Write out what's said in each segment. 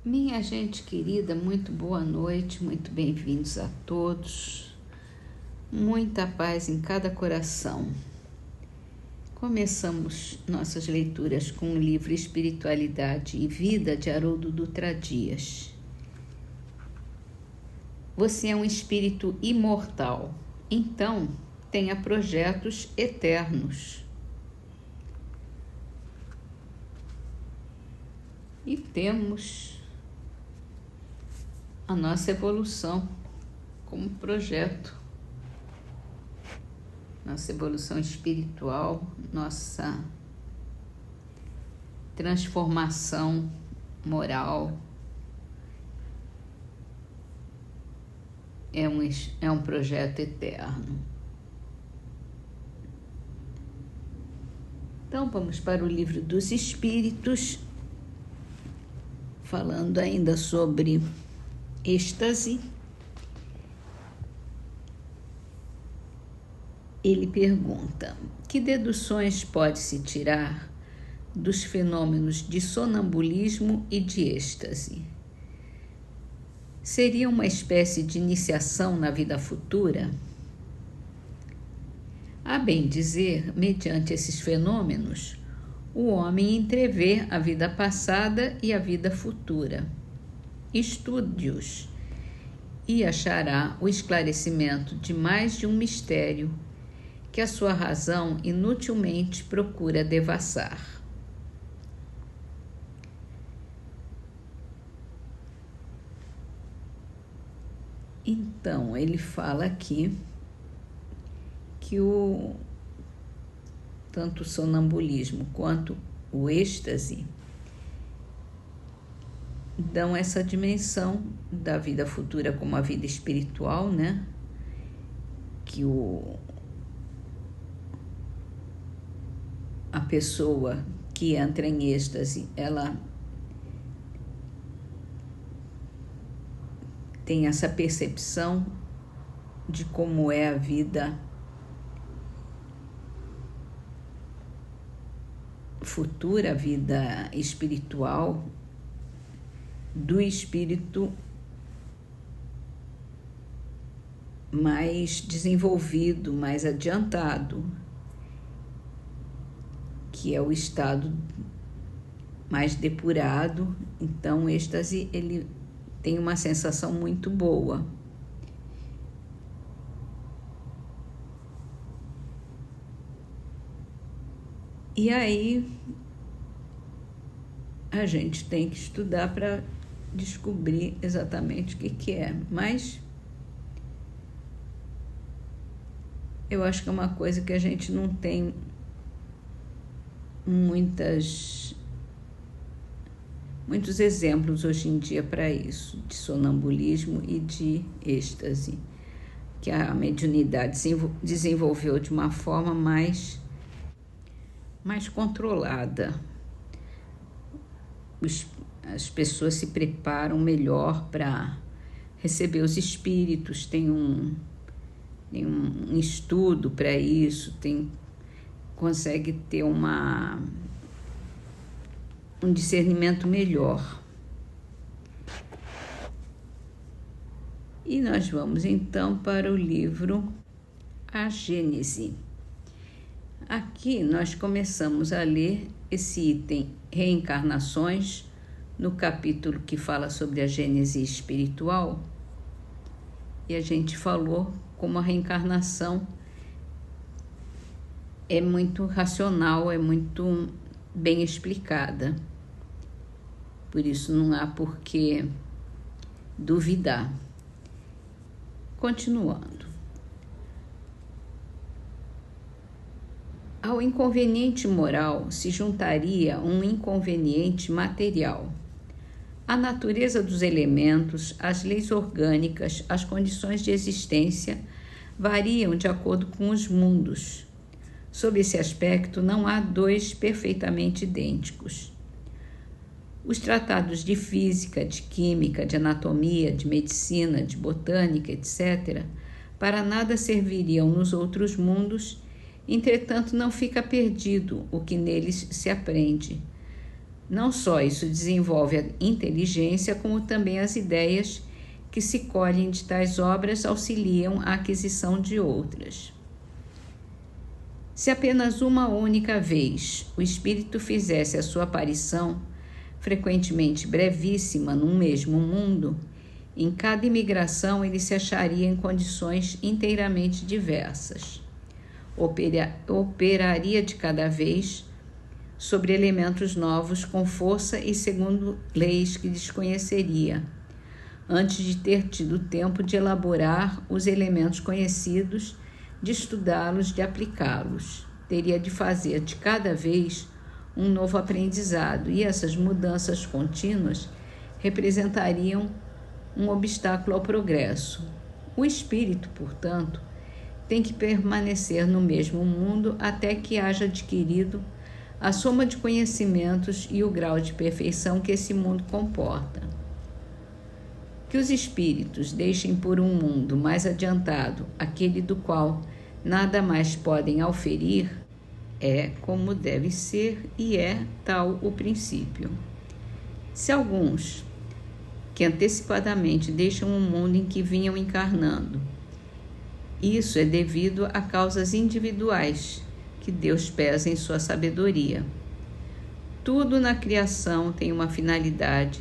Minha gente querida, muito boa noite, muito bem-vindos a todos. Muita paz em cada coração. Começamos nossas leituras com o livro Espiritualidade e Vida de Haroldo Dutra Dias. Você é um espírito imortal, então tenha projetos eternos. E temos a nossa evolução como projeto, nossa evolução espiritual, nossa transformação moral. É um projeto eterno. Então vamos para o Livro dos Espíritos, falando ainda sobre êxtase. Ele pergunta: que deduções pode-se tirar dos fenômenos de sonambulismo e de êxtase? Seria uma espécie de iniciação na vida futura? A bem dizer, mediante esses fenômenos, o homem entrevê a vida passada e a vida futura. Estude-os e achará o esclarecimento de mais de um mistério que a sua razão inutilmente procura devassar. Então, ele fala aqui que tanto o sonambulismo quanto o êxtase dão essa dimensão da vida futura como a vida espiritual, né? Que a pessoa que entra em êxtase, ela tem essa percepção de como é a vida futura, a vida espiritual, do espírito mais desenvolvido, mais adiantado, que é o estado mais depurado. Então, o êxtase, ele tem uma sensação muito boa. E aí, a gente tem que estudar para descobrir exatamente o que é. Mas eu acho que é uma coisa que a gente não tem muitos exemplos hoje em dia para isso, de sonambulismo e de êxtase, que a mediunidade desenvolveu de uma forma mais controlada. As pessoas se preparam melhor para receber os espíritos, tem um estudo para isso, consegue ter um discernimento melhor. E nós vamos então para o livro A Gênese. Aqui nós começamos a ler esse item Reencarnações, no capítulo que fala sobre a gênese espiritual, e a gente falou como a reencarnação é muito racional, é muito bem explicada. Por isso não há por que duvidar. Continuando. Ao inconveniente moral se juntaria um inconveniente material. A natureza dos elementos, as leis orgânicas, as condições de existência variam de acordo com os mundos. Sob esse aspecto, não há dois perfeitamente idênticos. Os tratados de física, de química, de anatomia, de medicina, de botânica, etc., para nada serviriam nos outros mundos. Entretanto, não fica perdido o que neles se aprende. Não só isso desenvolve a inteligência, como também as ideias que se colhem de tais obras auxiliam a aquisição de outras. Se apenas uma única vez o espírito fizesse a sua aparição, frequentemente brevíssima, num mesmo mundo, em cada imigração ele se acharia em condições inteiramente diversas. Operaria de cada vez sobre elementos novos com força e segundo leis que desconheceria, antes de ter tido tempo de elaborar os elementos conhecidos, de estudá-los, de aplicá-los. Teria de fazer de cada vez um novo aprendizado, e essas mudanças contínuas representariam um obstáculo ao progresso. O espírito, portanto, tem que permanecer no mesmo mundo até que haja adquirido a soma de conhecimentos e o grau de perfeição que esse mundo comporta. Que os espíritos deixem por um mundo mais adiantado aquele do qual nada mais podem auferir, é como deve ser e é tal o princípio. Se alguns que antecipadamente deixam um mundo em que vinham encarnando, isso é devido a causas individuais que Deus pesa em sua sabedoria. Tudo na criação tem uma finalidade,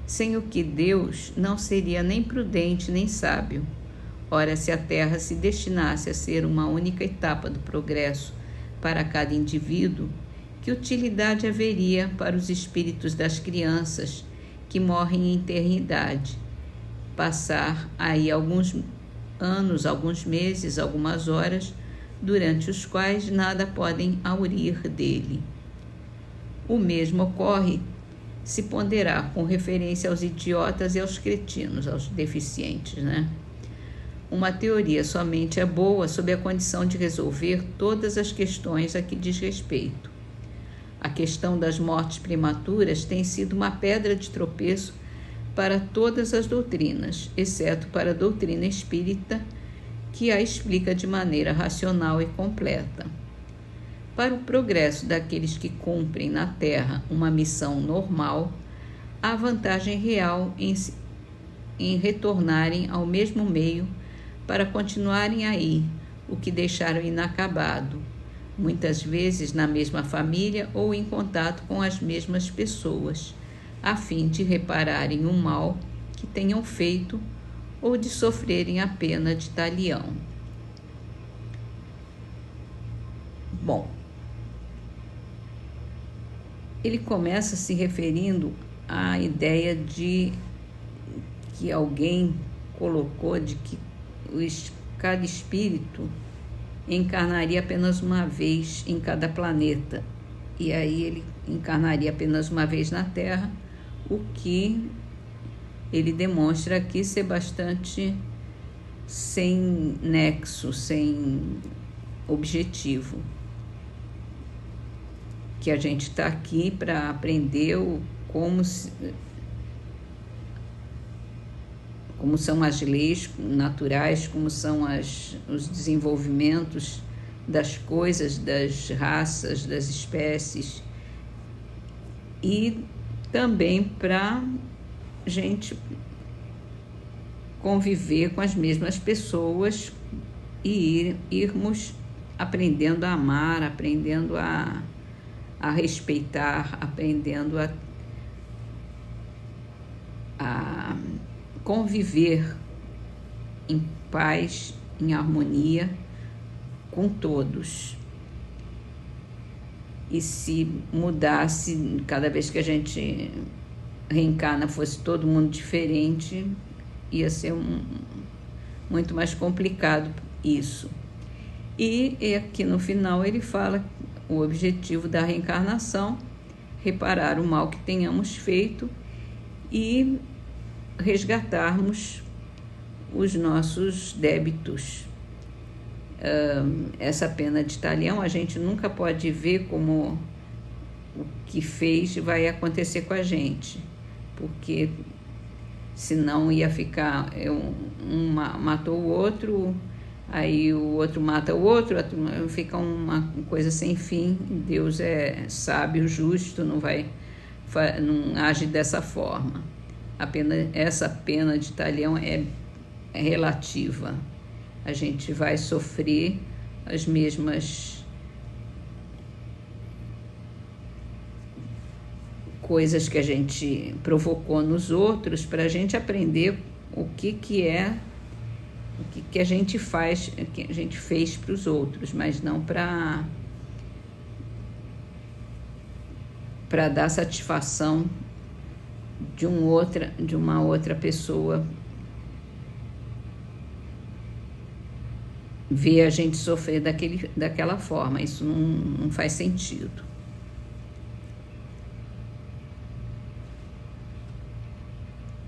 sem o que Deus não seria nem prudente nem sábio. Ora, se a Terra se destinasse a ser uma única etapa do progresso para cada indivíduo, que utilidade haveria para os espíritos das crianças que morrem em eternidade passar aí alguns anos, alguns meses, algumas horas, durante os quais nada podem aurir dele? O mesmo ocorre se ponderar com referência aos idiotas e aos cretinos, aos deficientes, né? Uma teoria somente é boa sob a condição de resolver todas as questões a que diz respeito. A questão das mortes prematuras tem sido uma pedra de tropeço para todas as doutrinas, exceto para a doutrina espírita, que a explica de maneira racional e completa. Para o progresso daqueles que cumprem na Terra uma missão normal, há vantagem real em retornarem ao mesmo meio para continuarem aí o que deixaram inacabado, muitas vezes na mesma família ou em contato com as mesmas pessoas, a fim de repararem o mal que tenham feito ou de sofrerem a pena de talião. Bom, ele começa se referindo à ideia de que alguém colocou de que cada espírito encarnaria apenas uma vez em cada planeta, e aí ele encarnaria apenas uma vez na Terra, o que ele demonstra aqui ser bastante sem nexo, sem objetivo. Que a gente está aqui para aprender como são as leis naturais, como são os desenvolvimentos das coisas, das raças, das espécies, e também para a gente conviver com as mesmas pessoas e irmos aprendendo a amar, aprendendo a respeitar, aprendendo a conviver em paz, em harmonia com todos. E se mudasse, cada vez que a gente reencarna, fosse todo mundo diferente, ia ser muito mais complicado isso. E aqui no final ele fala o objetivo da reencarnação, reparar o mal que tenhamos feito e resgatarmos os nossos débitos. Essa pena de talião a gente nunca pode ver como o que fez vai acontecer com a gente, porque senão ia ficar um matou o outro, aí o outro mata o outro, fica uma coisa sem fim. Deus é sábio, justo, não vai não age dessa forma. Essa pena de talhão é relativa. A gente vai sofrer as mesmas coisas que a gente provocou nos outros, para a gente aprender o que a gente faz, que a gente fez para os outros, mas não para dar satisfação de uma outra pessoa ver a gente sofrer daquela forma. Isso não faz sentido.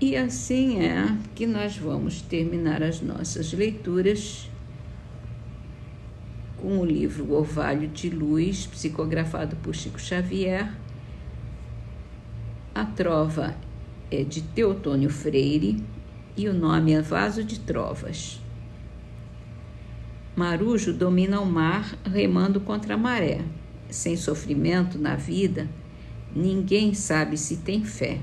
E assim é que nós vamos terminar as nossas leituras com o livro Orvalho de Luz, psicografado por Chico Xavier. A trova é de Teotônio Freire e o nome é Vaso de Trovas. Marujo domina o mar remando contra a maré. Sem sofrimento na vida, ninguém sabe se tem fé.